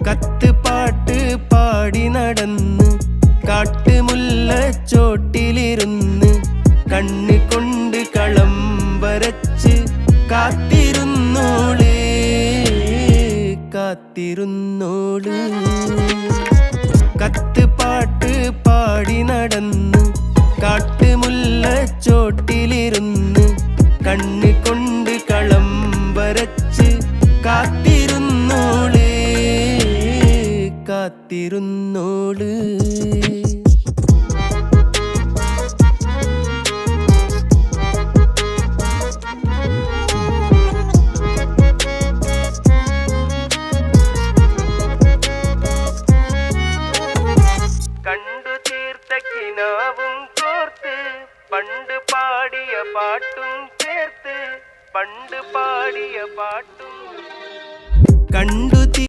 കത്ത് പാട്ട് പാടി നടന്ന് കാട്ടുമുല്ലച്ചോട്ടിലിരുന്ന് കണ്ണ് കൊണ്ട് കളം വരച്ച് കാത്തിരുന്നോള് കാത്തിരുന്നോള്. കത്ത് പാട്ട് പാടി നടന്ന് കാട്ടുമുല്ലച്ചോട്ടിലിരുന്ന് കണ്ണ് കൊണ്ട് കളം വരച്ച് കാത്തിരുന്നോള് കാത്തിരുന്നു.